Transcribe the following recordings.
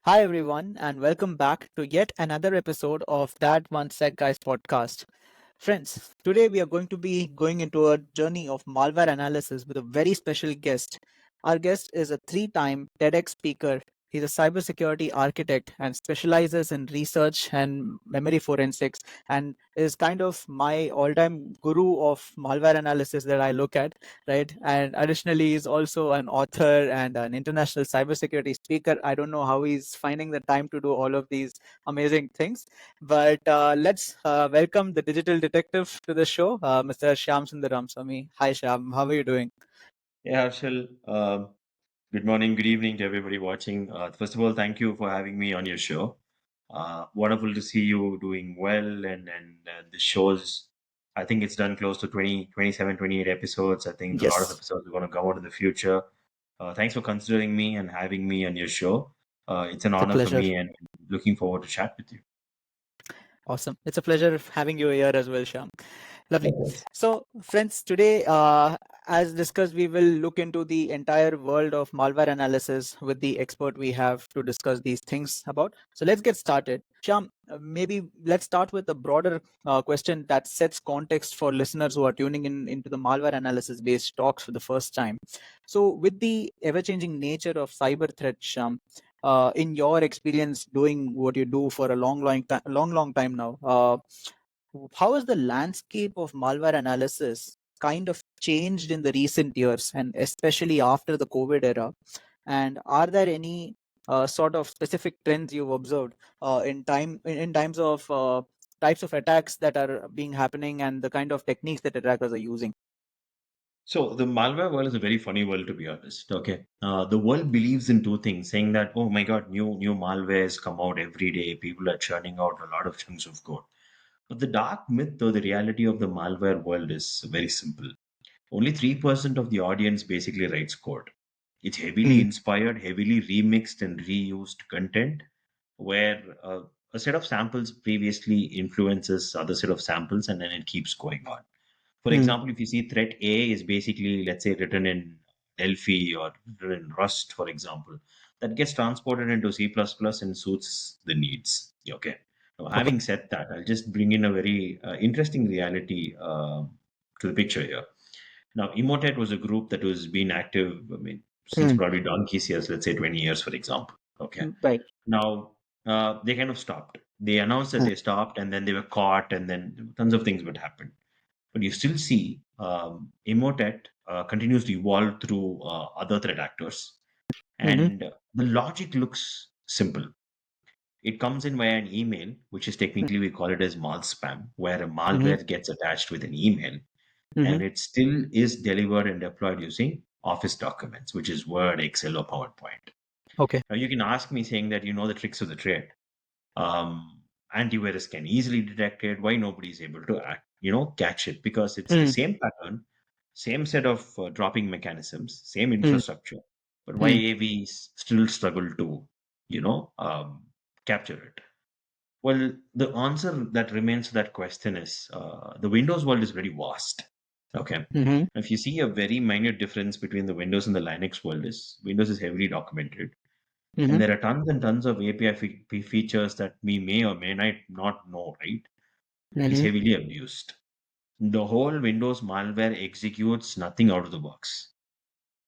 Hi, everyone, and welcome back to yet another episode of ThatOneSecGuy's podcast. Friends, today we are going to be going into a journey of malware analysis with a very special guest. Our guest is a three-time TEDx speaker. He's a cybersecurity architect and specializes in research and memory forensics, and is kind of my all-time guru of malware analysis that I look at, right? And additionally, he's also an author and an international cybersecurity speaker. I don't know how he's finding the time to do all of these amazing things, but let's welcome the digital detective to the show, Mr. Shyam Sundar Ramaswami. Hi, Shyam. How are you doing? Yeah, Harshil. Good morning, good evening to everybody watching. First of all, thank you for having me on your show. Wonderful to see you doing well, and the shows. I think it's done close to 20, 27, 28 episodes. I think a lot of Yes, episodes are going to come out in the future. Thanks for considering me and having me on your show. It's an it's a honor for pleasure. me, and looking forward to chat with you. Awesome. It's a pleasure having you here as well, Shyam. Lovely. Likewise. So, friends, today, as discussed, we will look into the entire world of malware analysis with the expert we have to discuss these things about. So, let's get started. Shyam, maybe let's start with a broader question that sets context for listeners who are tuning in into the malware analysis based talks for the first time. So, with the ever changing nature of cyber threats, Shyam, in your experience doing what you do for a long time now, how has the landscape of malware analysis kind of changed in the recent years, and especially after the COVID era? And are there any sort of specific trends you've observed in times of types of attacks that are being happening and the kind of techniques that attackers are using? So the malware world is a very funny world, to be honest. Okay, the world believes in two things, saying that, oh my God, new malwares come out every day. People are churning out a lot of chunks of code. But the dark myth or the reality of the malware world is very simple. Only 3% of the audience basically writes code. It's heavily Mm, inspired, heavily remixed and reused content, where a set of samples previously influences other set of samples, and then it keeps going on. For mm, example, if you see threat A is basically, let's say, written in Delphi or written in Rust, for example, that gets transported into C++ and suits the needs. Okay. Now, okay. having said that, I'll just bring in a very interesting reality to the picture here. Now, Emotet was a group that was been active, I mean, since Mm, probably donkey's years, let's say 20 years, for example. Okay. right. Now, they kind of stopped. They announced that Mm, they stopped, and then they were caught, and then tons of things would happen. But you still see Emotet continues to evolve through other threat actors. mhm, And the logic looks simple. It comes in via an email, which is technically we call it as mal spam, where a mhm, malware gets attached with an email, mhm. and it still is delivered and deployed using Office documents, which is Word, Excel, or PowerPoint. Okay. Now you can ask me saying that you know the tricks of the trade. Antivirus can easily detect it. Why nobody is able to catch it? Because it's the Mm, same pattern, same set of dropping mechanisms, same mm, infrastructure. But why mm. AVs still struggle to, you know, um, capture it? Well, the answer that remains to that question is the Windows world is very vast. Okay. Mhm, If you see a very minute difference between the Windows and the Linux world is Windows is heavily documented, and mhm, there are tons and tons of API features that we may or may not know, right? Is mhm. heavily abused. The whole Windows malware executes nothing out of the box.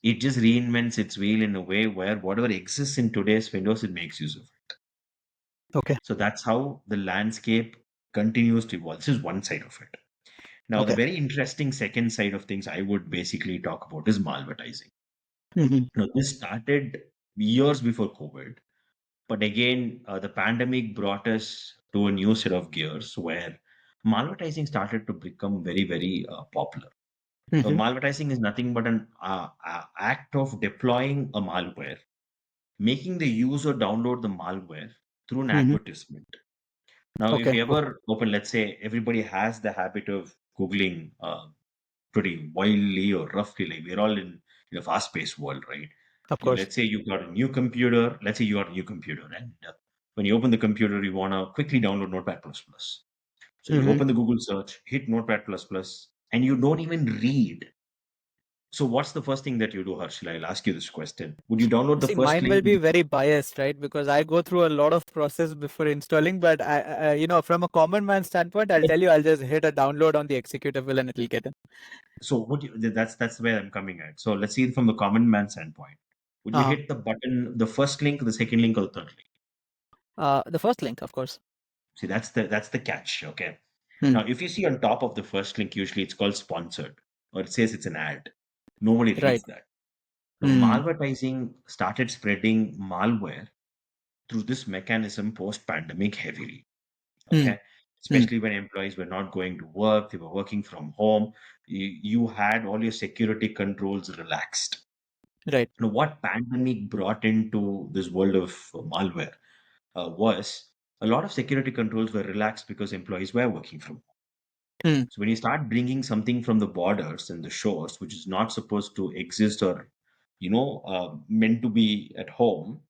It just reinvents its wheel in a way where whatever exists in today's Windows, it makes use of it. Okay. So that's how the landscape continues to evolve. This is one side of it. Now, the Okay. very interesting second side of things I would basically talk about is malvertising. Mhm, Now, this started years before COVID. But again, the pandemic brought us to a new set of gears where malvertising started to become very, very popular. mhm, Malvertising is nothing but an act of deploying a malware, making the user download the malware through an mhm. advertisement. Now, if Okay. you Okay. ever open, let's say, everybody has the habit of Googling pretty wildly or roughly, like we're all in a fast-paced world, right? Of course. Let's say you've got a new computer. Let's say you got a new computer, and when you open the computer, you want to quickly download Notepad++. So you Mhm, open the Google search, hit Notepad++, and you don't even read. So what's the first thing that you do, Harshil? I'll ask you this question. Would you download the See, first mine will link? be very biased, right? Because I go through a lot of process before installing. But from a common man standpoint, I'll tell you, I'll just hit a download on the executable and it'll get in. So that's where I'm coming at. So let's see it from the common man standpoint. Would you Uh-huh. hit the button, the first link, the second link, or the third link? The first link, of course. See, that's the catch. Okay. Hmm. Now, if you see on top of the first link, usually it's called sponsored, or it says it's an ad. Nobody Right. reads that. Now, Hmm. malvertising started spreading malware through this mechanism post-pandemic heavily. Hmm. Okay. Hmm. Especially when employees were not going to work, they were working from home. You had all your security controls relaxed. Right. Now, what pandemic brought into this world of malware was a lot of security controls were relaxed because employees were working from home. Hmm. So when you start bringing something from the borders and the shores, which is not supposed to exist or meant to be at home,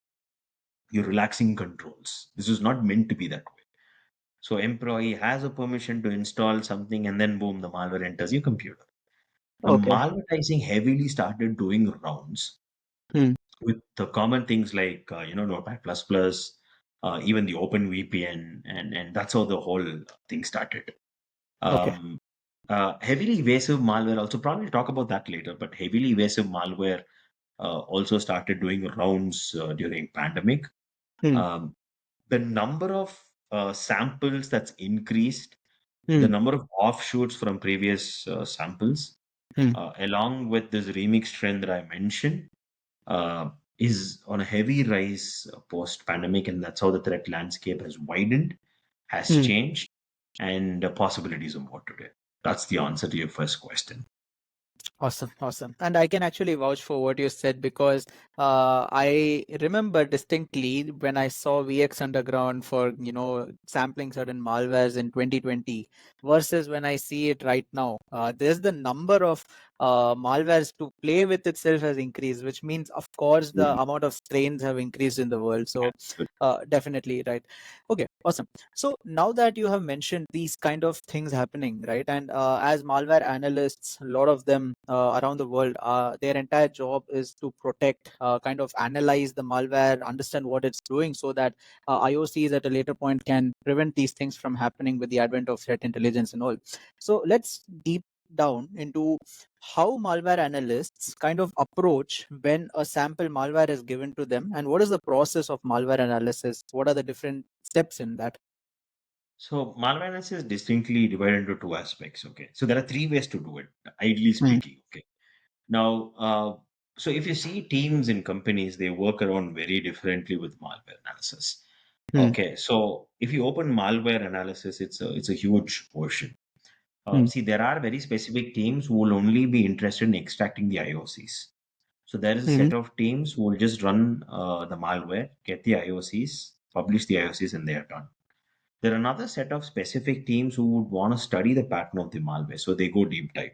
you're relaxing controls. This is not meant to be that way. So employee has a permission to install something, and then boom, the malware enters your computer. Now, Okay. malvertising heavily started doing rounds Hmm. with the common things like Notepad plus plus, even the Open VPN, and that's how the whole thing started. Okay. Um, Heavily evasive malware also probably talk about that later, but heavily evasive malware also started doing rounds during pandemic. Hmm. Um, the number of samples that's increased, the Hmm. number of offshoots from previous samples, Hmm. along with this remix trend that I mentioned, uh, is on a heavy rise post pandemic, and that's how the threat landscape has widened, has Hmm. changed, and the possibilities are more today. That's the answer to your first question. Awesome, awesome. And I can actually vouch for what you said because I remember distinctly when I saw VX Underground for, sampling certain malwares in 2020 versus when I see it right now. There's the number of malwares to play with itself has increased, which means, of course, the Absolutely. amount of strains have increased in the world. So definitely, right. Okay, awesome. So now that you have mentioned these kind of things happening, right, and as malware analysts, a lot of them around the world, their entire job is to protect, kind of analyze the malware, understand what it's doing, so that IOCs at a later point can prevent these things from happening with the advent of threat intelligence and all. So let's deep down into how malware analysts kind of approach when a sample malware is given to them, and what is the process of malware analysis, what are the different steps in that. So malware analysis is distinctly divided into two aspects. Okay, so there are three ways to do it, ideally Hmm. speaking. Okay, now, so if you see teams in companies, they work around very differently with malware analysis. Hmm. Okay, so if you open malware analysis, it's a huge portion. Hmm. See, there are very specific teams who will only be interested in extracting the IOCs. So there is a Hmm. set of teams who will just run the malware, get the IOCs, publish the IOCs, and they are done. There are another set of specific teams who would want to study the pattern of the malware, so they go deep dive.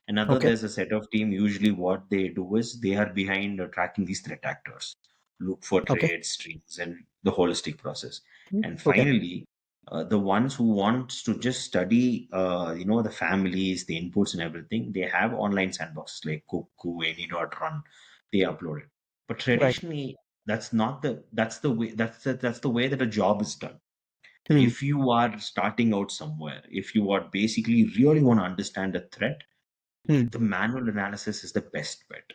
Another, Okay. there's a set of team. Usually, what they do is they are behind tracking these threat actors, look for Okay. trades, streams, and the holistic process. Hmm. And Okay. finally, the ones who wants to just study, the families, the inputs, and everything, they have online sandboxes like Cuckoo, Any.Run. They upload it. But Right. traditionally, that's the way that a job is done. Hmm. If you are starting out somewhere, if you are basically really want to understand a threat, Hmm. the manual analysis is the best bet.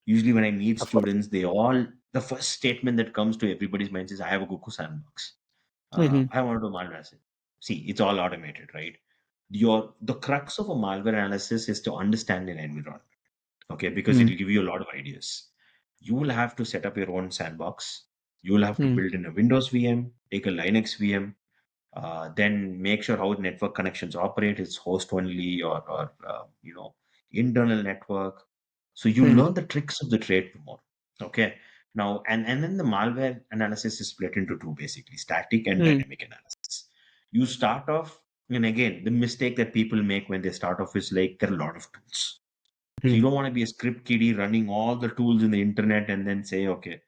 Usually, when I meet Of course. students, the first statement that comes to everybody's mind is, I have a Goku sandbox. Hmm. I want to do malware analysis. See, it's all automated, right? The crux of a malware analysis is to understand an environment, okay? Because Hmm. it'll give you a lot of ideas. You will have to set up your own sandbox. You will have to Hmm. build in a Windows VM, take a Linux VM, then make sure how the network connections operate. It's host only or internal network. So you Hmm. learn the tricks of the trade more. Okay. Now and then the malware analysis is split into two, basically static and Hmm. dynamic analysis. You start off, and again, the mistake that people make when they start off is like there are a lot of tools. So Hmm. you don't want to be a script kiddie running all the tools in the internet and then say, okay,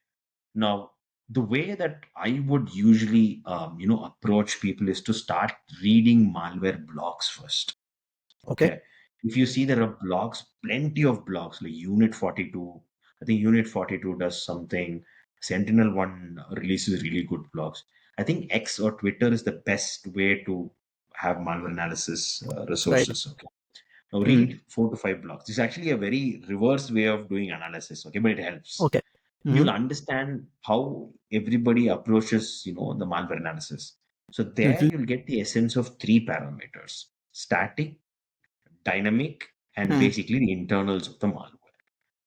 now, the way that I would usually, approach people is to start reading malware blogs first. Okay. Okay. If you see there are blogs, plenty of blogs like Unit 42. I think Unit 42 does something. Sentinel One releases really good blogs. I think X or Twitter is the best way to have malware analysis Right. resources. Okay. Now Hmm. read 4 to 5 blogs. This is actually a very reverse way of doing analysis. Okay, but it helps. Okay. Hmm. You'll understand how everybody approaches, the malware analysis. So there Hmm. you'll get the essence of 3 parameters: static, dynamic, and Hmm. basically the internals of the malware.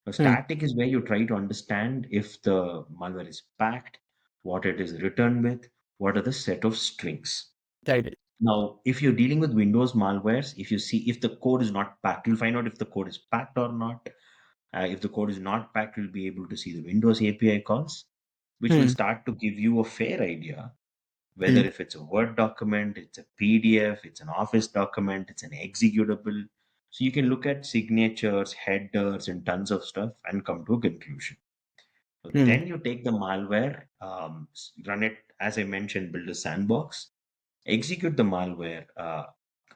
Now, Hmm. static is where you try to understand if the malware is packed, what it is written with, what are the set of strings. Right. Now, if you're dealing with Windows malwares, if you see if the code is not packed, you'll find out if the code is packed or not. If the code is not packed, you'll be able to see the Windows API calls, which will Hmm. start to give you a fair idea whether Hmm. if it's a Word document, it's a PDF, it's an Office document, it's an executable. So you can look at signatures, headers, and tons of stuff and come to a conclusion. So Hmm. then you take the malware, run it, as I mentioned, build a sandbox, execute the malware,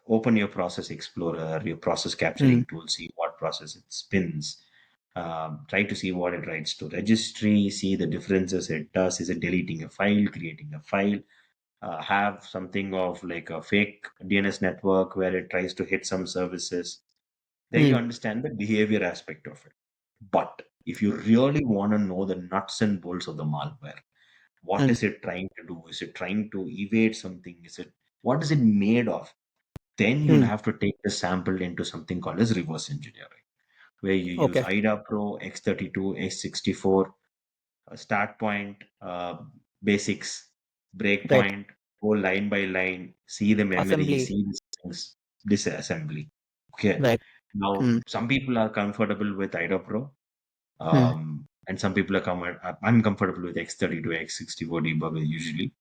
open your process explorer, your process Hmm. capturing tool, see what process it spins, try to see what it writes to registry, see the differences it does. Is it deleting a file, creating a file? Have something of like a fake DNS network where it tries to hit some services. There you Hmm. understand the behavior aspect of it. But if you really want to know the nuts and bolts of the malware, what Hmm. is it trying to do? Is it trying to evade something? What is it made of? Then you'll Hmm. have to take the sample into something called as reverse engineering, where you use Okay. IDA Pro, X32, X64, start point, basics, Right. breakpoint, go line by line, see the memory, Assembly. see these things, disassembly. Okay. Right. Now, Hmm. some people are comfortable with IDA Pro, Hmm. and some people I'm comfortable with X32, X64 debugger usually.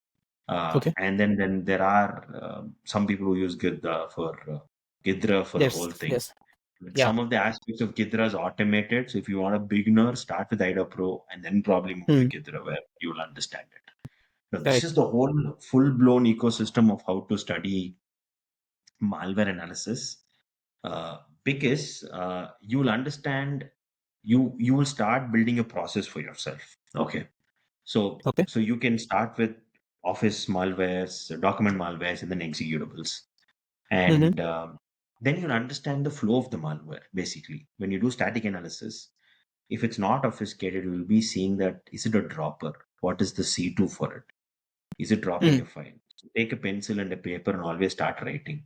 Okay. And then there are some people who use Ghidra for the Yes. whole thing. Yes. But Yeah. some of the aspects of Ghidra is automated. So if you want a beginner, start with IDA Pro and then probably move to Hmm. Ghidra where you will understand it. Now, this Right. is the whole full-blown ecosystem of how to study malware analysis. Because you will understand, you will start building a process for yourself. Okay, Okay. so you can start with Office malwares, document malwares, and then executables, Hmm. and then you'll understand the flow of the malware. Basically, when you do static analysis, if it's not obfuscated, you will be seeing that is it a dropper? What is the C2 for it? Is it dropping Hmm. a file? So take a pencil and a paper and always start writing.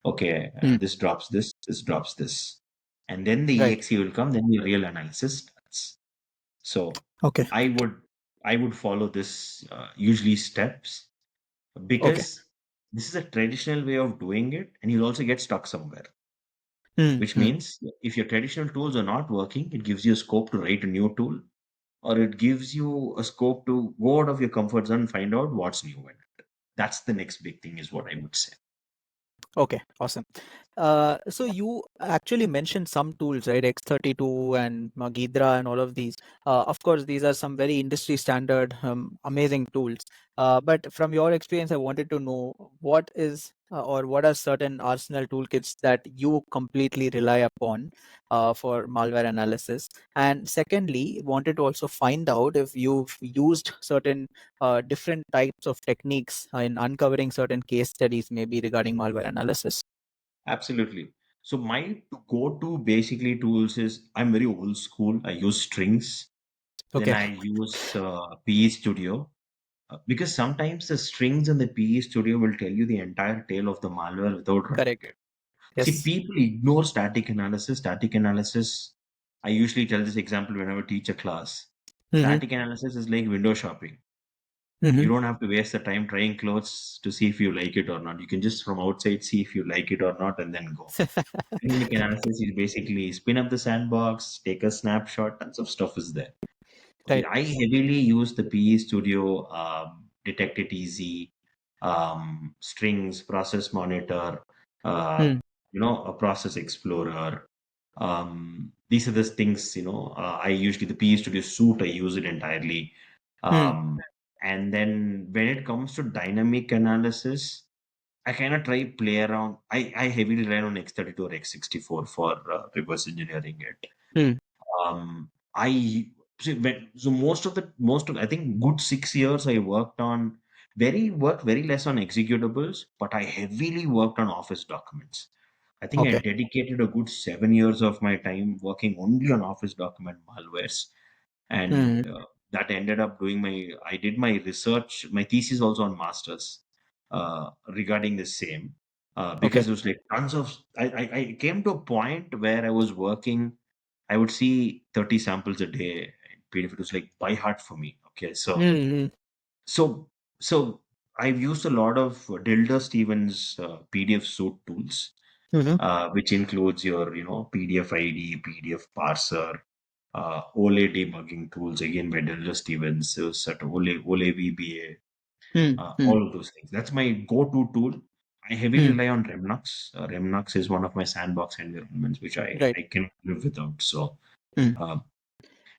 Okay, Hmm. this drops this drops this. And then the Right. EXE will come, then the real analysis starts. So Okay. I would I would follow this usually steps Okay. because this is a traditional way of doing it, and you'll also get stuck somewhere. Hmm. Which Hmm. means if your traditional tools are not working, it gives you a scope to write a new tool, or it gives you a scope to go out of your comfort zone and find out what's new in it. That's the next big thing, is what I would say. Okay. Awesome. So you actually mentioned some tools, right? X32 and Ghidra and all of these. Of course, these are some very industry standard, amazing tools. But from your experience, I wanted to know what is or what are certain arsenal toolkits that you completely rely upon for malware analysis. And secondly, wanted to also find out if you've used certain different types of techniques in uncovering certain case studies, maybe regarding malware analysis. Absolutely. So my go-to basically tools is I'm very old school. I use strings. Then Okay. I use PE Studio because sometimes the strings in the PE Studio will tell you the entire tale of the malware without running Correct. it. See, Yes. people ignore static analysis. Static analysis, I usually tell this example whenever I teach a class. Mm-hmm. Static analysis is like window shopping. You Mm-hmm. don't have to waste the time trying clothes to see if you like it or not. You can just from outside see if you like it or not and then go. Dynamic analysis is basically spin up the sandbox, take a snapshot, tons of stuff is there. Okay, Right. I heavily use the PE Studio, Detect It Easy, strings, process monitor, uh, Mm. a process explorer. These are the things, I usually, the PE Studio suite, I use it entirely. Mm. Um, and then when it comes to dynamic analysis, I kind of try play around. I heavily rely on X32 or X64 for reverse engineering it. Hmm. I so most of I think good 6 years I worked very less on executables, but I heavily worked on Office documents. I think I Okay. dedicated a good 7 years of my time working only on Office document malwares, Hmm. and that ended up doing I did my research, my thesis also on masters regarding the same, Okay. because it was like tons of I came to a point where I was working. I would see 30 samples a day in PDF. It was like by heart for me. Okay, Hmm. so so I've used a lot of Dilda Stevens PDF suite tools, Hmm. which includes your PDF ID, PDF parser, OLE debugging tools again by Dilda Stevens, so sort of OLE VBA, Hmm. Hmm. all of those things. That's my go-to tool. I heavily Hmm. rely on Remnux. Remnux is one of my sandbox environments, which Right. I can live without. So, Hmm. uh,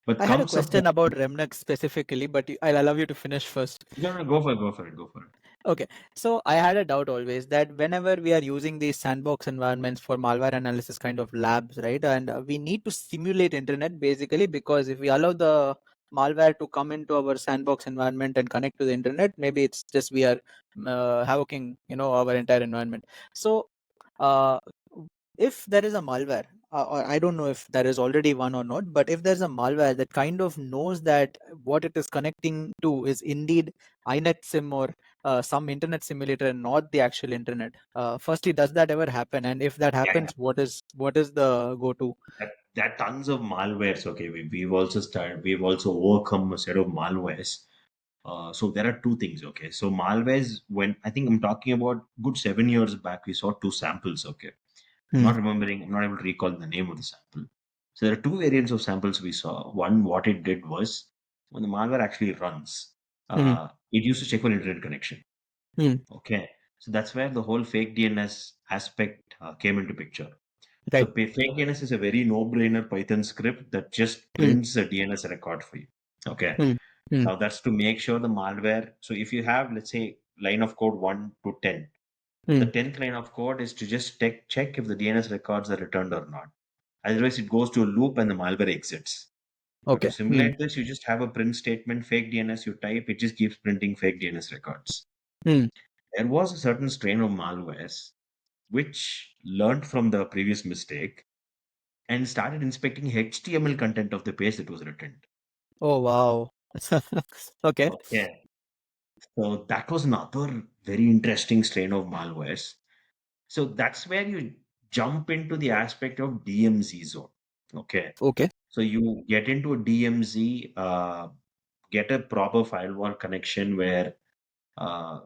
but I had a comes a point. question about Remnux specifically, but I'll allow you to finish first. No, no, go for it, go for it, go for it. Okay, so I had a doubt always that whenever we are using these sandbox environments for malware analysis kind of labs, right? And we need to simulate internet basically, because if we allow the malware to come into our sandbox environment and connect to the internet, maybe it's just we are havoking, our entire environment. So, uh, if there is a malware, or I don't know if there is already one or not, but if there's a malware that kind of knows that what it is connecting to is indeed inet sim or some internet simulator and not the actual internet. Firstly, does that ever happen? And if that Yeah, yeah. happens, what is the go-to? There are tons of malwares. Okay, we've also overcome a set of malwares. So there are two things. Okay, so malwares. When I think I'm talking about good 7 years back, we saw two samples. Okay, Hmm. I'm not able to recall the name of the sample. So there are two variants of samples we saw. One, what it did was when the malware actually runs, Hmm. it used to check for internet connection. Hmm. Okay, so that's where the whole fake DNS aspect came into picture. So Right. fake DNS is a very no-brainer Python script that just Hmm. prints a DNS record for you. Okay. Hmm. Hmm. Now that's to make sure the malware. So if you have, let's say, line of code 1 to 10, the Hmm. 10th line of code is to just check if the DNS records are returned or not. Otherwise, it goes to a loop and the malware exits. So to Okay. Hmm. simulate this, you just have a print statement, fake DNS, you type, it just keeps printing fake DNS records. Hmm. There was a certain strain of malwares which learned from the previous mistake and started inspecting HTML content of the page that was written. Oh wow. Okay. Okay. So that was another very interesting strain of malwares. So that's where you jump into the aspect of DMZ zone. Okay. Okay. So you get into a DMZ, get a proper firewall connection where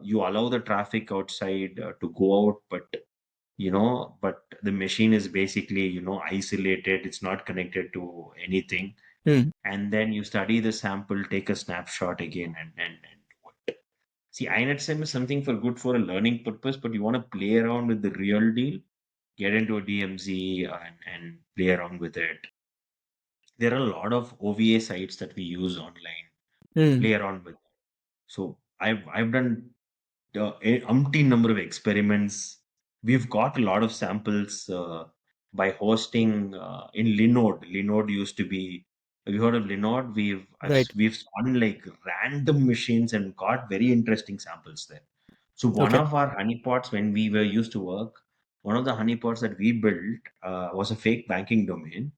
you allow the traffic outside to go out, but the machine is basically, isolated. It's not connected to anything. Hmm. And then you study the sample, take a snapshot again, and do it. See, INetSim is something for good for a learning purpose, but you want to play around with the real deal, get into a DMZ and play around with it. There are a lot of OVA sites that we use online, Hmm. play around with. So I've done umpteen number of experiments. We've got a lot of samples by hosting in Linode. Linode used to be. Have you heard of Linode? Right. We've spun like random machines and got very interesting samples there. So one Okay. of our honeypots when we were used to work, one of the honeypots that we built was a fake banking domain.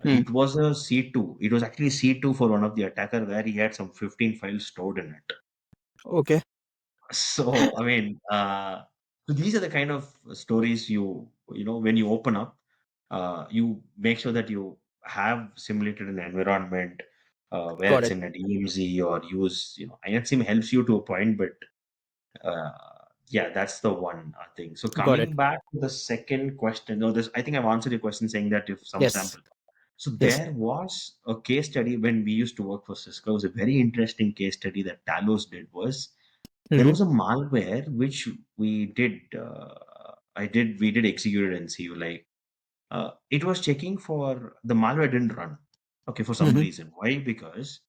Hmm. It was a C2. It was actually C2 for one of the attacker where he had some 15 files stored in it. Okay. So, I mean, so these are the kind of stories when you open up, you make sure that you have simulated an environment where Got it's it. in a DMZ or INetSim helps you to a point, but uh, yeah, that's the one thing. So Got it. coming back to the second question, no, this I think I've answered your question saying that if some Yes. sample. So Yes. there was a case study when we used to work for Cisco. It was a very interesting case study that Talos did was there Hmm. was a malware which we did we did execute it and see like it was checking for the malware didn't run, okay, for some Hmm. reason. Why? Because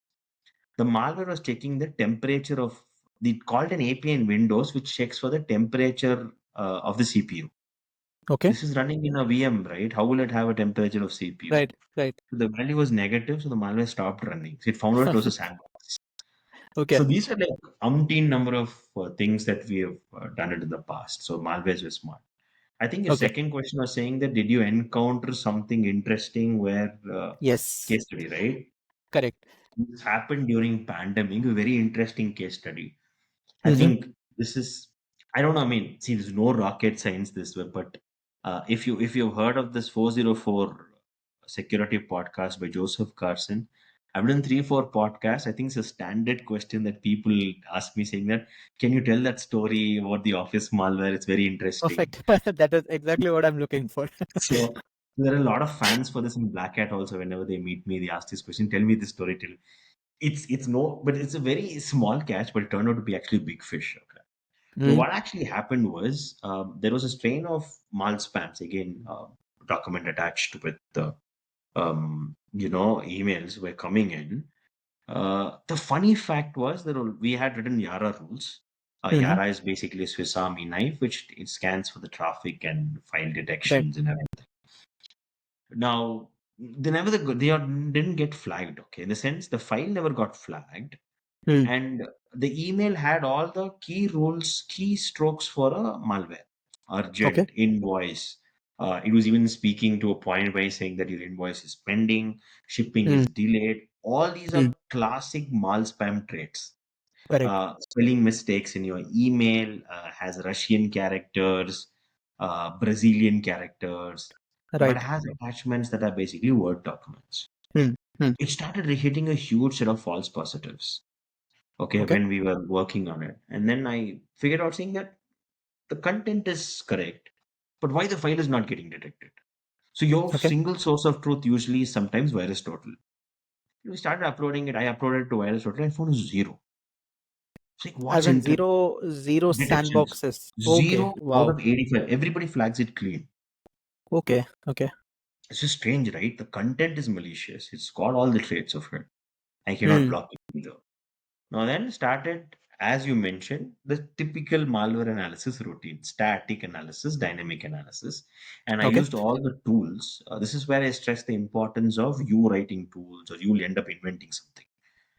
the malware was checking the temperature of the called an API in Windows which checks for the temperature of the CPU. Okay. This is running in a VM, right? How will it have a temperature of CPU? Right. Right. So the value was negative, so the malware stopped running. So it found out it was a sandbox. Okay. So these are like umpteen number of things that we have done it in the past. So malwares were smart. I think your Okay. second question was saying that did you encounter something interesting where Yes. case study, right? Correct. This happened during pandemic, a very interesting case study. I Mm-hmm. think this is, I don't know. I mean, see, there's no rocket science this way, but if you've heard of this 404 security podcast by Joseph Carson, I've done 3 4 podcasts. I think it's a standard question that people ask me saying that, can you tell that story about the office malware? It's very interesting. Perfect. That is exactly what I'm looking for. So there are a lot of fans for this in Black Hat also. Whenever they meet me, they ask this question, tell me this story. It's no, but it's a very small catch, but it turned out to be actually a big fish. Okay. So Mm. what actually happened was there was a strain of mal spams again, document attached with the emails were coming in. The funny fact was that we had written Yara rules. Mm-hmm. Yara is basically a Swiss Army knife, which it scans for the traffic and file Right. detections and everything. Now didn't get flagged. Okay, in the sense the file never got flagged, Mm. and the email had all the key rules, key strokes for a malware, Okay. urgent invoice. It was even speaking to a point by saying that your invoice is pending, shipping Mm. is delayed. All these Mm. are classic mal spam traits. Correct. Spelling mistakes in your email, has Russian characters, Brazilian characters, but Right. has attachments that are basically Word documents. Mm. Mm. It started hitting a huge set of false positives. Okay, Okay. when we were working on it, and then I figured out saying that the content is correct, but why the file is not getting detected? So your Okay. single source of truth usually is sometimes virus total. We started uploading it. I uploaded to virus total. I found zero. It's like As what's in interesting? zero Detections sandboxes. Okay. 0 out Wow. of 85. Everybody flags it clean. Okay. Okay. It's just strange, right? The content is malicious. It's got all the traits of it. I cannot Mm. block it either. Now then started, as you mentioned, the typical malware analysis routine, static analysis, dynamic analysis. And I Okay. used all the tools. This is where I stress the importance of you writing tools, or you will end up inventing something.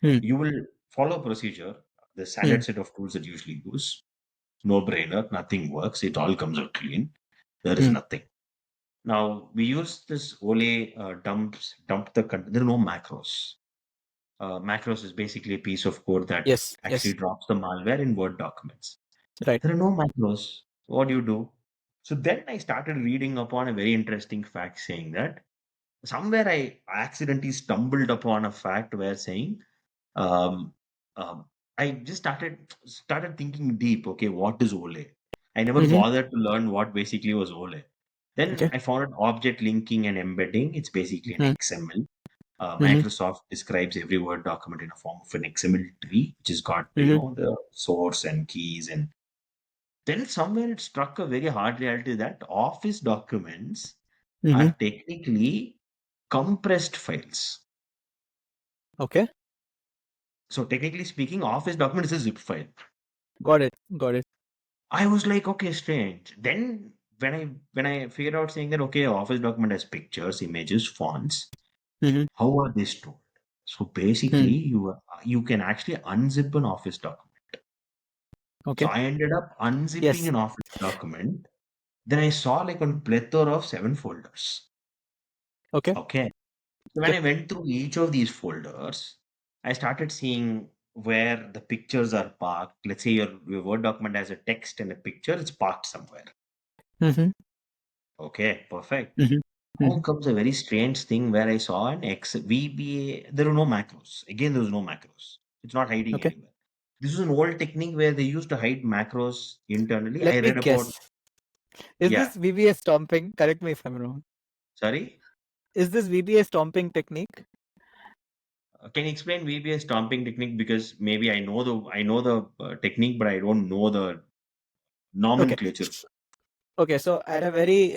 Mm. You will follow procedure, the Mm. standard set of tools that you usually use. No brainer, nothing works. It all comes out clean. There is Mm. nothing. Now we use this Ole dump the content. There are no macros. Macros is basically a piece of code that Yes. actually Yes. drops the malware in Word documents. Right. There are no macros. What do you do? So then I started reading upon a very interesting fact saying that somewhere I accidentally stumbled upon a fact where saying um, um, I just started thinking deep. Okay, what is Ole? I never Mm-hmm. bothered to learn what basically was Ole. Then Okay. I found out object linking and embedding. It's basically an Mm. XML. Mm-hmm. Microsoft describes every Word document in a form of an XML tree, which has got Mm-hmm. the source and keys. And then somewhere it struck a very hard reality that Office documents Mm-hmm. are technically compressed files. Okay. So technically speaking, Office document is a zip file. Got it. Got it. I was like, okay, strange. Then when I figured out saying that okay, Office document has pictures, images, fonts, Mm-hmm. how are they stored? So basically, Mm. you can actually unzip an Office document. So Okay. I ended up unzipping Yes. an Office document. Then I saw like a plethora of 7 folders. Okay. Okay. So when Okay. I went through each of these folders, I started seeing where the pictures are parked. Let's say your Word document has a text and a picture, it's parked somewhere. Mm-hmm. Okay, perfect. Mm-hmm. Now Mm-hmm. comes a very strange thing where I saw an X VBA. There were no macros. Again, there was no macros. It's not hiding Okay. anywhere. This is an old technique where they used to hide macros internally. I Let me read about, guess. Is yeah, this VBA stomping? Correct me if I'm wrong. sorry. Is this VBA stomping technique? Can you explain VBA stomping technique? Because maybe I know the technique, but I don't know the Okay. nomenclature. Okay, so at a very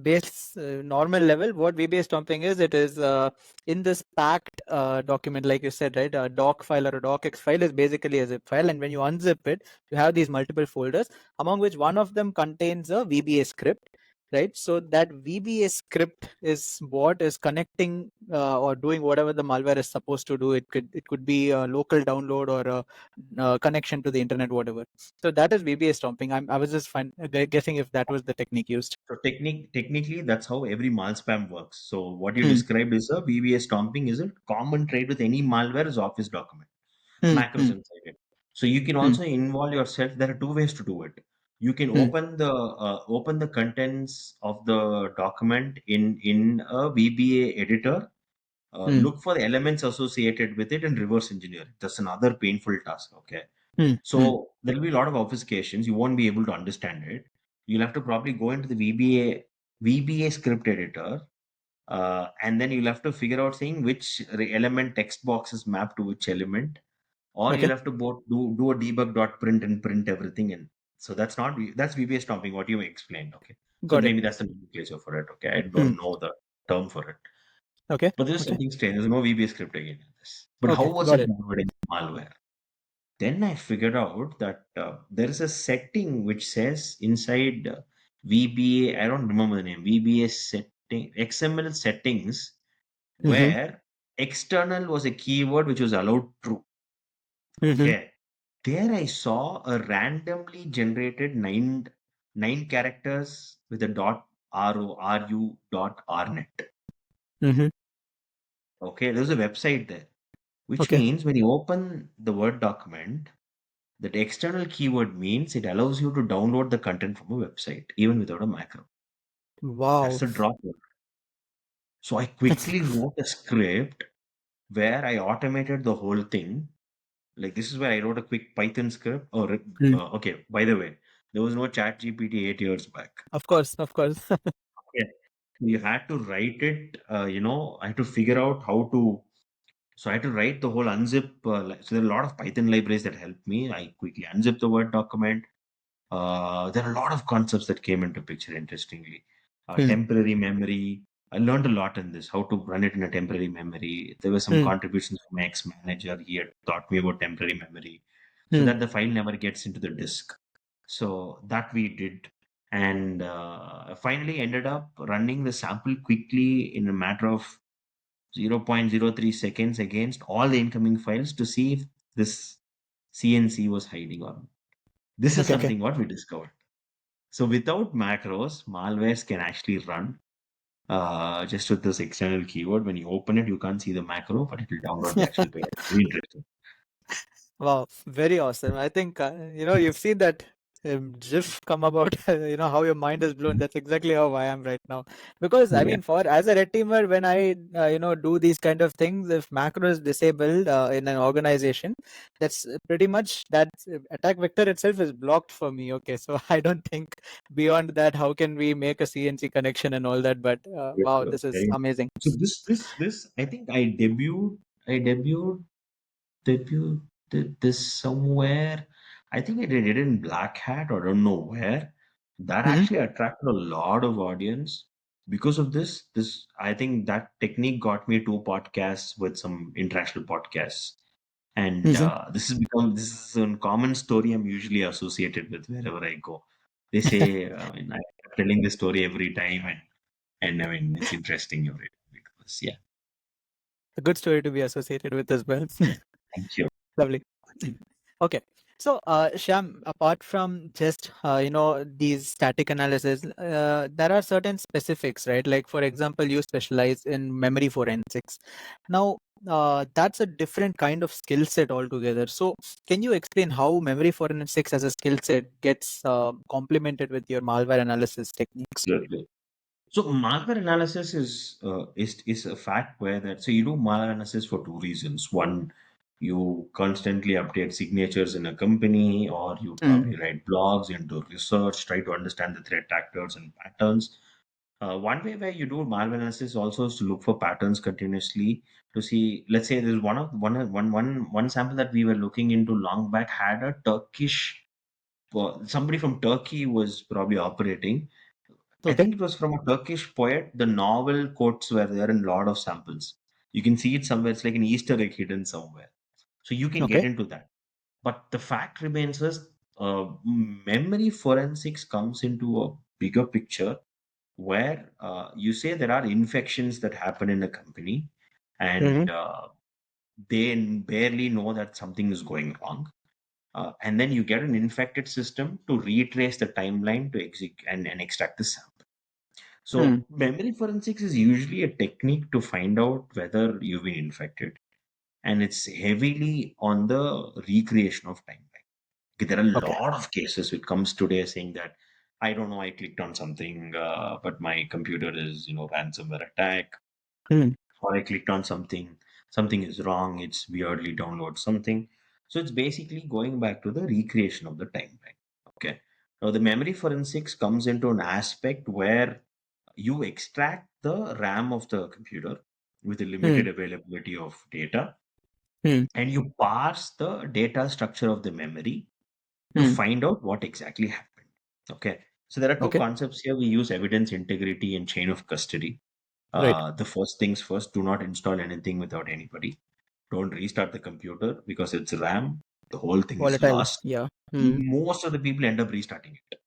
base normal level, what VBA stomping is, it is in this packed document, like you said, right? A doc file or a docx file is basically a zip file, and when you unzip it, you have these multiple folders, among which one of them contains a VBA script, right? So that VBA script is what is connecting or doing whatever the malware is supposed to do. It could be a local download or a connection to the internet, whatever. So that is VBA stomping. I was just guessing if that was the technique used. So technically, that's how every malspam works. So what you Hmm. described is a VBA stomping is a common trait with any malware is office document, Hmm. macros Hmm. inside it. So you can Hmm. also involve yourself. There are two ways to do it. You can Hmm. open the contents of the document in a VBA editor. Hmm. Look for the elements associated with it and reverse engineer it. That's another painful task. Okay. Hmm. Hmm. So there'll be a lot of obfuscations. You won't be able to understand it. You'll have to probably go into the VBA script editor, and then you'll have to figure out saying which element text box is mapped to which element, or you'll Okay, have to do a debug dot print and print everything in. So that's VBA stomping. What you explained. Okay. So got it. maybe that's the nomenclature for it. Okay. I Hmm. don't know the term for it. Okay, But there's okay, something strange. There's no VBA script again in this. But how okay, was got it it. downloading malware? Then I figured out that there is a setting which says inside VBA, I don't remember the name, VBA setting, XML settings, Mm-hmm. where external was a keyword which was allowed true. Mm-hmm. Okay. There I saw a randomly generated nine characters with a dot ru dot rnet. Mm-hmm. Okay, there's a website there, which Okay. means when you open the Word document, that external keyword means it allows you to download the content from a website, even without a macro. That's Wow. the drop. So I quickly wrote a script where I automated the whole thing. Like this is where I wrote a quick Python script. Hmm. Okay. By the way, there was no Chat GPT 8 years back. Of course, of course. Okay. You had to write it. I had to figure out how to. So I had to write the whole unzip. So there are a lot of Python libraries that helped me. I quickly unzip the Word document. There are a lot of concepts that came into picture, interestingly. Hmm. Temporary memory. I learned a lot in this, how to run it in a temporary memory. There were some Hmm. contributions from my ex-manager. He had taught me about temporary memory so Hmm. that the file never gets into the disk. So that we did. And finally ended up running the sample quickly in a matter of 0.03 seconds against all the incoming files to see if this CNC was hiding or not. This is Okay, okay. something what we discovered. So without macros, malwares can actually run just with this external keyword. When you open it, you can't see the macro, but it will download the actual page. Very interesting. Wow, very awesome. I think you've seen that GIF come about. How your mind is blown. That's exactly how I am right now. Because I Yeah, mean, for as a red teamer, when I do these kind of things, if macro is disabled in an organization, that's pretty much that attack vector itself is blocked for me. Okay, so I don't think beyond that, how can we make a CNC connection and all that? But very wow, good. this is Very. amazing. So this. I think I debuted this somewhere. I think I did it in Black Hat or I don't know where. That Hmm. actually attracted a lot of audience because of this. This I think that technique got me two podcasts with some international podcasts. And Hmm. this is a common story I'm usually associated with wherever I go. They say, I'm telling this story every time, and I mean, it's interesting every time because, yeah, A good story to be associated with as well. thank you. Lovely. Okay. So, Shyam, apart from just these static analysis, there are certain specifics, right? Like, for example, you specialize in memory forensics. Now, that's a different kind of skill set altogether. So, can you explain how memory forensics as a skill set gets complemented with your malware analysis techniques? Absolutely. So malware analysis is a fact where that so you do malware analysis for two reasons. One, you constantly update signatures in a company, or you Mm. probably write blogs and do research, try to understand the threat actors and patterns. One way where you do malware analysis also is to look for patterns continuously to see. Let's say there's one sample that we were looking into long back had a Turkish somebody from Turkey was probably operating. I Okay. think it was from a Turkish poet. The novel quotes were there in a lot of samples. You can see it somewhere. It's like an Easter egg hidden somewhere. So you can get Okay. into that. But the fact remains is memory forensics comes into a bigger picture where you say there are infections that happen in a company Mm-hmm. and they barely know that something is going wrong. And then you get an infected system to retrace the timeline to execute and extract the sample. Mm. So, memory forensics is usually a technique to find out whether you've been infected, and it's heavily on the recreation of timeline. Okay, there are a Okay. lot of cases which comes today saying that I don't know, I clicked on something, but my computer is, ransomware attack, Mm. or I clicked on something is wrong, it's weirdly download something. So it's basically going back to the recreation of the timeline. Okay. Now the memory forensics comes into an aspect where you extract the RAM of the computer with a Mm. limited availability of data Mm. and you parse the data structure of the memory to Mm. find out what exactly happened. Okay. So there are two Okay. concepts here. We use evidence integrity and chain of custody. Right. The first things first, do not install anything without anybody. Don't restart the computer because it's RAM. The whole thing is Volatile. lost. Yeah. Mm. Most of the people end up restarting it.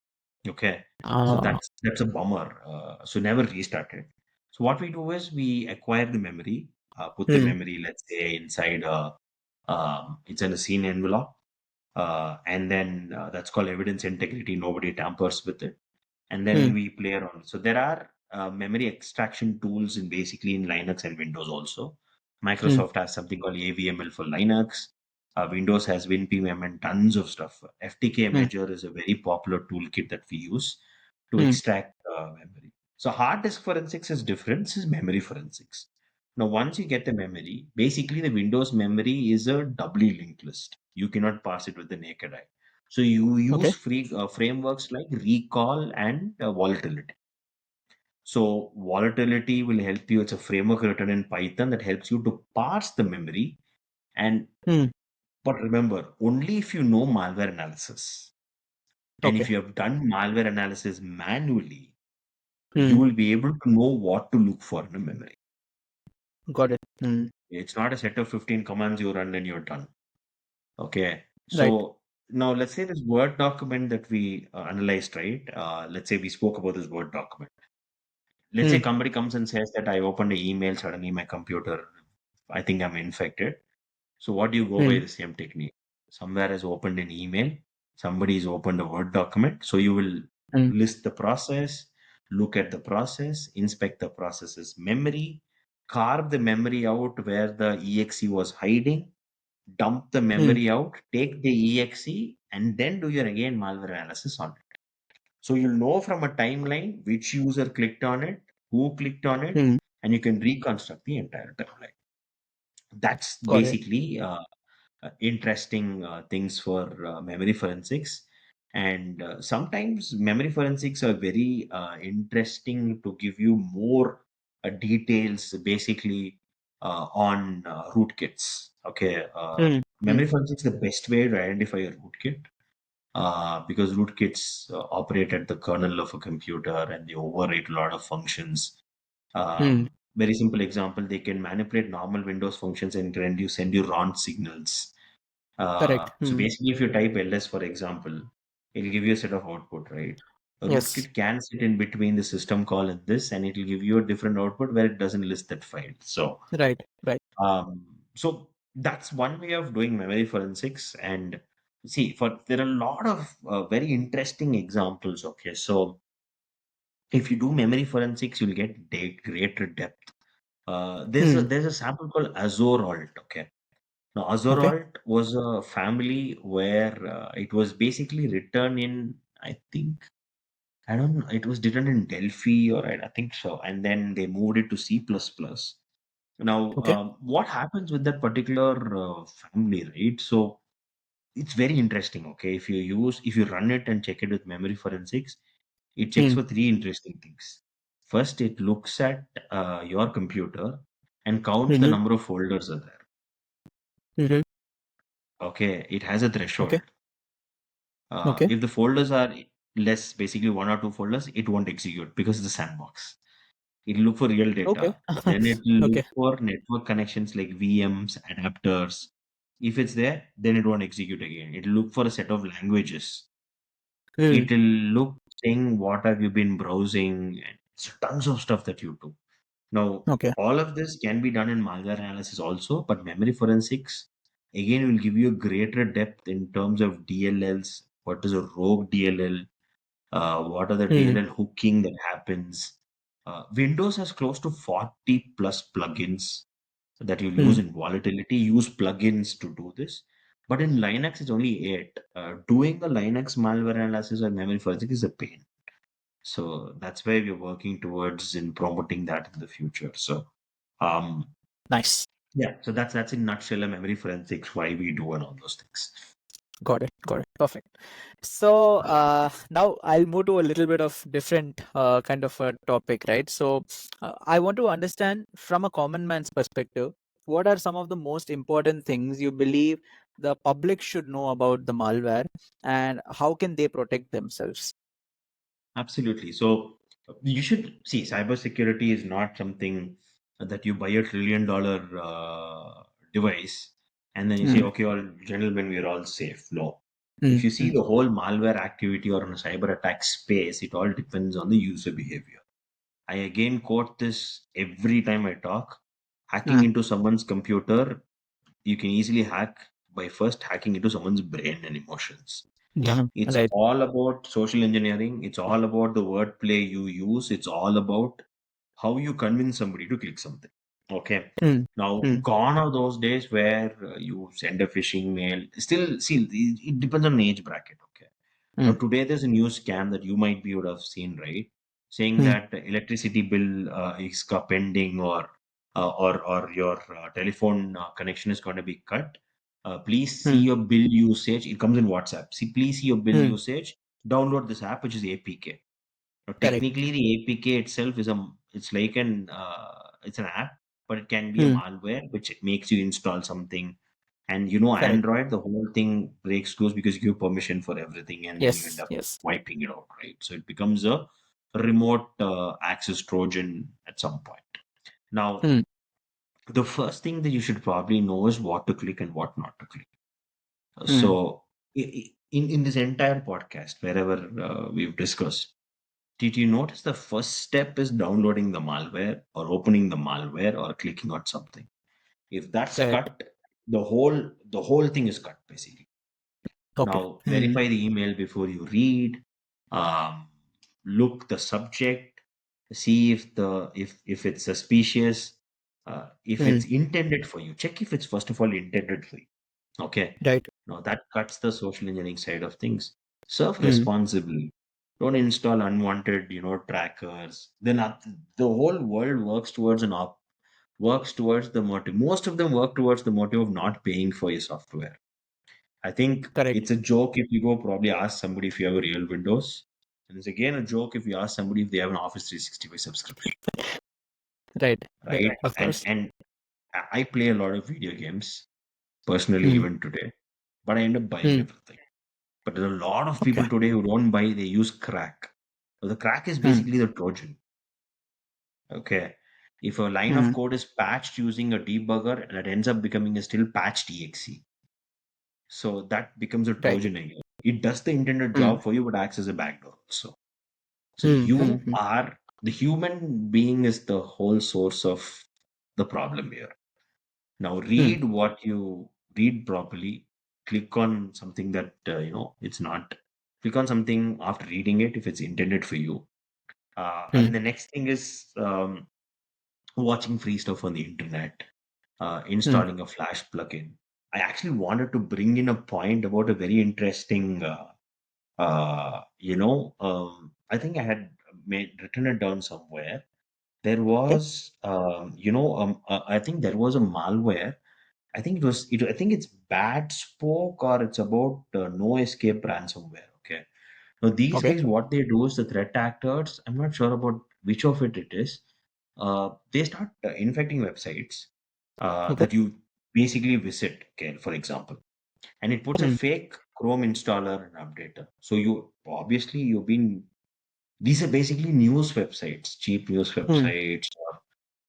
Okay. So Ah. that's a bummer. So never restart it. So what we do is we acquire the memory, put the Mm. memory, let's say, inside it's in a scene envelope. And then that's called evidence integrity. Nobody tampers with it. And then Mm. we play around. So there are memory extraction tools in basically in Linux and Windows also. Mm. Microsoft has something called AVML for Linux. Windows has WinPM and tons of stuff. FTK Mm. Imager is a very popular toolkit that we use to Mm. extract memory. So hard disk forensics is different. This is memory forensics. Now, once you get the memory, basically the Windows memory is a doubly linked list. You cannot pass it with the naked eye. So you use Okay. free frameworks like recall and volatility. So volatility will help you. It's a framework written in Python that helps you to parse the memory. And Mm. but remember, only if you know malware analysis and if Okay. you have done malware analysis manually, you Mm. will be able to know what to look for in a memory. Got it. Mm. It's not a set of 15 commands you run and you're done. Okay. Right. So now let's say this Word document that we analyzed, right? Let's say we spoke about this Word document. Let's say Mm. somebody comes and says that I opened an email, suddenly my computer, I think I'm infected. So what do you go by Mm. the same technique? Somewhere has opened an email, somebody's opened a Word document. So you will Mm. list the process, look at the process, inspect the process's memory, carve the memory out where the exe was hiding, dump the Mm. memory out, take the exe, and then do your again malware analysis on it. So you'll know from a timeline which user clicked on it, who clicked on it, Mm. and you can reconstruct the entire timeline. That's Got it. basically interesting things for memory forensics. And sometimes memory forensics are very interesting to give you more details, basically on rootkits. Okay, Mm. Mm. memory forensics is the best way to identify a rootkit because rootkits operate at the kernel of a computer and they override a lot of functions. Mm. Very simple example, they can manipulate normal Windows functions and send you wrong signals. Correct. So Mm. basically, if you type ls, for example, it'll give you a set of output, right? A Yes. rootkit can sit in between the system call and this, and it'll give you a different output where it doesn't list that file. Right. Right. So that's one way of doing memory forensics. And see, for there are a lot of very interesting examples. Okay, so if you do memory forensics, you'll get greater depth. Mm. There's a sample called Azure Alt. Okay, now Azure Okay. Alt was a family where it was basically written in, I think, I don't know, it was written in Delphi or I think so, and then they moved it to C++. Now, Okay. what happens with that particular family, right? So it's very interesting. Okay, if you run it and check it with memory forensics, it checks Mm. for three interesting things. First, it looks at your computer and counts the Mm-hmm. number of folders are there. Mm-hmm. Okay, it has a Okay. threshold. Okay. If the folders are less, basically one or two folders, it won't execute because it's a sandbox. It'll look for real Okay. data. Then it will look Okay. for network connections like VMs, adapters. If it's there, then it won't execute again. It'll look for a set of languages. Hmm. It'll look saying what have you been browsing, and it's tons of stuff that you do. Now, Okay. all of this can be done in malware analysis also, but memory forensics again will give you a greater depth in terms of DLLs. What is a rogue DLL? What are the Hmm. DLL hooking that happens? Windows has close to 40 plus plugins that you'll use Hmm. in volatility. Use plugins to do this. But in Linux, it's only 8. Doing a Linux malware analysis or memory forensics is a pain. So that's where we're working towards in promoting that in the future. So um, Nice. yeah, so that's in nutshell a memory forensics, why we do and all those things. Got it. Got it. Perfect. So now I'll move to a little bit of different kind of a topic, right? So I want to understand from a common man's perspective, what are some of the most important things you believe the public should know about the malware, and how can they protect themselves? Absolutely. So you should see cybersecurity is not something that you buy $1 trillion device and then you say, Mm, okay, all gentlemen, we're all safe. No. If mm, you see mm, the whole malware activity or in a cyber attack space, it all depends on the user behavior. I again quote this every time I talk. Hacking mm. into someone's computer, you can easily hack by first hacking into someone's brain and emotions. Yeah, It's right. all about social engineering. It's all about the wordplay you use. It's all about how you convince somebody to click something. Okay. Mm, Now, mm, gone are those days where you send a phishing mail. Still, see, it depends on the age bracket. Okay. Now, mm, today there's a new scam that you might be would have seen, right? Saying mm, that electricity bill is pending or your telephone connection is going to be cut. Please see mm, your bill usage. It comes in WhatsApp. See, please see your bill mm. usage. Download this app, which is APK. Now, Correct. technically, the APK itself is it's like it's an app, but it can be a Mm, malware which makes you install something. And correct. Android, the whole thing breaks loose because you give permission for everything, and then you end Yes. up Yes. wiping it out, right? So it becomes a remote access Trojan at some point. Now, Mm, the first thing that you should probably know is what to click and what not to click. mm, So, in this entire podcast, wherever we've discussed, did you notice the first step is downloading the malware or opening the malware or clicking on something? If that's correct. cut, the whole thing is cut basically. Okay. Now Mm, verify the email before you read. Um, Look the subject, see if it's suspicious, if mm, it's intended for you. Check if it's first of all intended for you. Okay. right. Now that cuts the social engineering side of things. Serve Mm, responsibly. Don't install unwanted, trackers. Then the whole world works towards the motive. Most of them work towards the motive of not paying for your software. I think correct. it's a joke if you go probably ask somebody if you have a real Windows. And it's again a joke if you ask somebody if they have an Office 365 subscription, Right. Right. right? Of And course. and I play a lot of video games personally Mm, even today, but I end up buying mm, everything. But there's a lot of okay. people today who don't buy, they use crack. So the crack is Mm, basically the Trojan. Okay. If a line of mm, code is patched using a debugger and it ends up becoming a still patched exe, so that becomes a right. Trojan again. It does the intended Mm, job for you, but acts as a backdoor. So mm, mm, you mm, are the human being is the whole source of the problem here. Now mm, read what you read properly. Click on something that it's not. Click on something after reading it if it's intended for you. And mm, the next thing is watching free stuff on the internet, mm, installing a Flash plugin. I actually wanted to bring in a point about a very interesting, I think I had written it down somewhere. There okay. was, I think there was a malware. I think I think it's Bad Spoke or it's about No Escape ransomware. Okay. Now, these Okay. guys, what they do is the threat actors, I'm not sure about which of it is. They start infecting websites Okay. that you basically visit, okay, for example. and it puts a Hmm. fake Chrome installer and updater. So you've been these are basically news websites, cheap news Hmm. websites,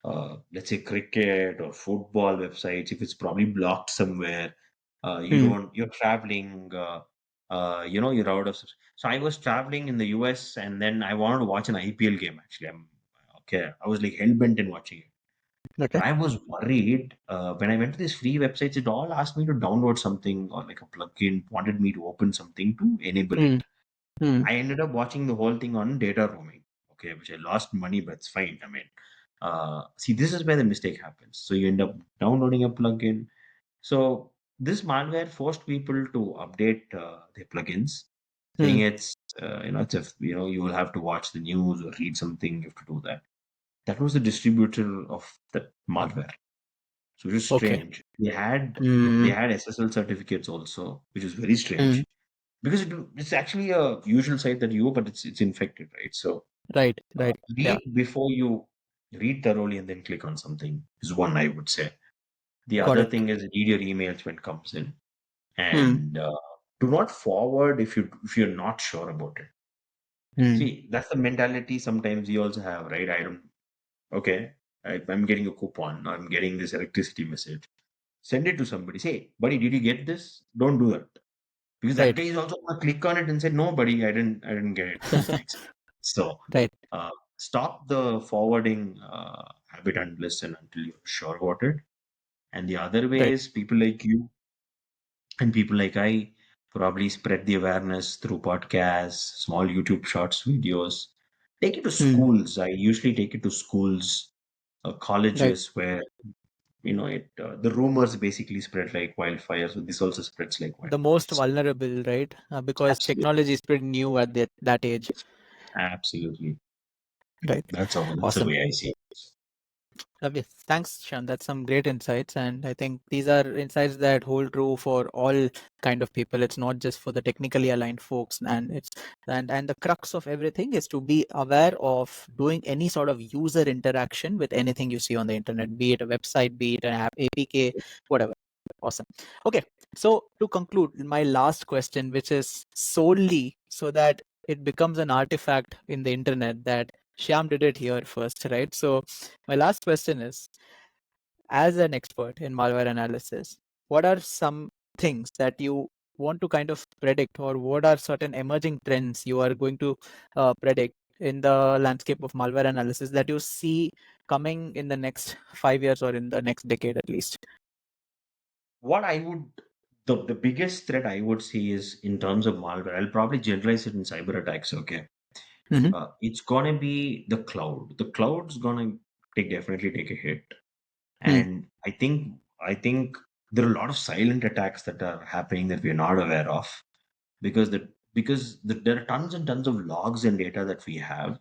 or let's say cricket or football websites. If it's probably blocked somewhere, Hmm. you're traveling, you're out of. So I was traveling in the US, and then I wanted to watch an IPL game. Actually, I was like hell bent in watching it. Okay. But I was worried when I went to these free websites. It all asked me to download something or like a plugin, wanted me to open something to enable Hmm. it. Hmm. I ended up watching the whole thing on data roaming. Okay, which I lost money, but it's fine. I mean, see, this is where the mistake happens. So you end up downloading a plugin. So this malware forced people to update their plugins, saying Hmm. it's if you will have to watch the news or read something. You have to do that. That was the distributor of the malware. So it was Okay. strange. They Hmm. had SSL certificates also, which is very Hmm. strange because it's actually a usual site that but it's infected, right? So Right. Right. Yeah. read before you read thoroughly and then click on something is one I would say. The Got other it. thing is read your emails when it comes in, Hmm. and do not forward if you're not sure about it. Hmm. See, that's the mentality sometimes we also have, right? I don't. Okay, I'm getting a coupon. Or I'm getting this electricity message. Send it to somebody. Say, buddy, did you get this? Don't do that because that Right. guy is also gonna click on it and say, no, buddy, I didn't get it. Thanks. So Right. uh, stop the forwarding habit until you're sure about it. And the other way Right. is people like you and people like I probably spread the awareness through podcasts, small YouTube shorts, videos. Take it to Hmm. schools. I usually take it to schools, Right. colleges where the rumors basically spread like wildfire. So this also spreads like The wildfire. most vulnerable, right? Because Absolutely. technology is pretty new at that age. Absolutely. Right. That's the Awesome. way I see it. Yes, thanks, Shan. That's some great insights, and I think these are insights that hold true for all kind of people. It's not just for the technically aligned folks, and the crux of everything is to be aware of doing any sort of user interaction with anything you see on the internet, be it a website, be it an app, APK, whatever. Awesome. Okay, so to conclude, my last question, which is solely so that it becomes an artifact in the internet that Shyam did it here first, right? So my last question is, as an expert in malware analysis, what are some things that you want to kind of predict, or what are certain emerging trends you are going to predict in the landscape of malware analysis that you see coming in the next 5 years or in the next decade at least? What I would the biggest threat I would see is in terms of malware. I'll probably generalize it in cyber attacks. Okay, Mm-hmm. it's gonna be the cloud. The cloud's gonna definitely take a hit, Hmm. and I think there are a lot of silent attacks that are happening that we're not aware of because there are tons and tons of logs and data that we have.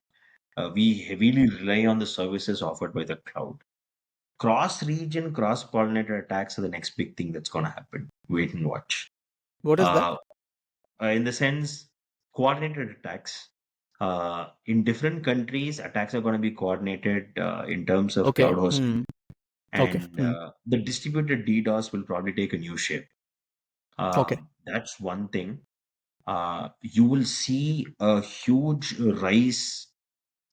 We heavily rely on the services offered by the cloud. Cross region, cross pollinator attacks are the next big thing that's going to happen. Wait and watch. What is that? Uh, in the sense, coordinated attacks. In different countries, attacks are going to be coordinated in terms of Okay. cloud hosting, Hmm. Okay. and Hmm. the distributed DDoS will probably take a new shape. Okay. That's one thing. You will see a huge rise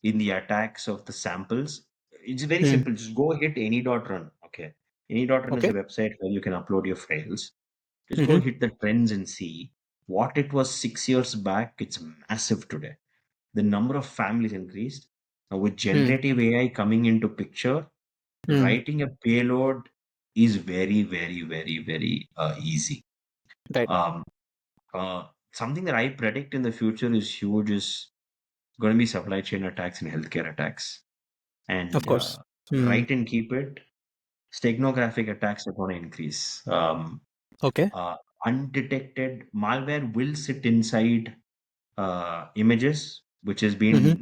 in the attacks of the samples. It's very Hmm. simple. Just go hit any.run. Okay. Any.run is a Okay. website where you can upload your files. Just go Mm-hmm. hit the trends and see what it was 6 years back. It's massive today. The number of families increased. Now, with Hmm. generative AI coming into picture, Hmm. writing a payload is very, very, very, very easy. Right. Um, Something that I predict in the future is huge is going to be supply chain attacks and healthcare attacks. Of And course. Hmm. write and keep it. Steganographic attacks are going to increase. Okay. Uh, Undetected malware will sit inside images, which has Mm-hmm.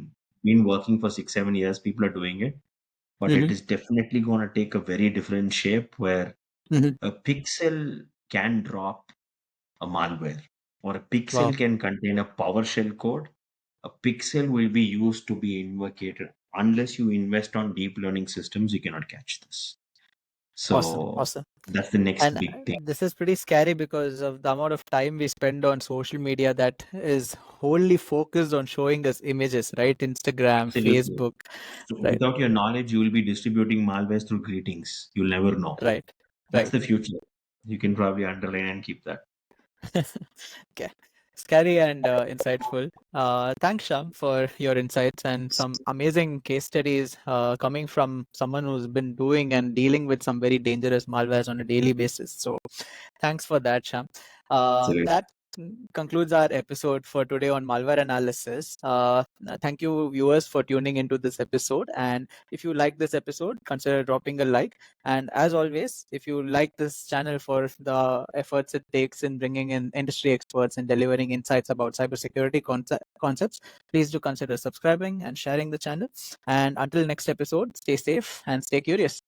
been working for 6 7 years. People are doing it, but Mm-hmm. it is definitely going to take a very different shape where Mm-hmm. a pixel can drop a malware, or a Wow. pixel can contain a PowerShell code. A pixel will be used to be invocated. Unless you invest on deep learning systems, you cannot catch this. Awesome. So Awesome. that's the next And big thing. this is pretty scary because of the amount of time we spend on social media that is wholly focused on showing us images, right? Instagram, Absolutely. Facebook, So right, without your knowledge, you will be distributing malwares through greetings. You'll never know. right, That's right. the future. You can probably underline and keep that. Okay. Scary and insightful. Thanks, Sham, for your insights and some amazing case studies coming from someone who's been doing and dealing with some very dangerous malwares on a daily basis. So thanks for that, Sham. Absolutely. That concludes our episode for today on malware analysis. Thank you, viewers, for tuning into this episode. And if you like this episode, consider dropping a like. And as always, if you like this channel for the efforts it takes in bringing in industry experts and delivering insights about cybersecurity concepts, please do consider subscribing and sharing the channel. And until next episode, stay safe and stay curious.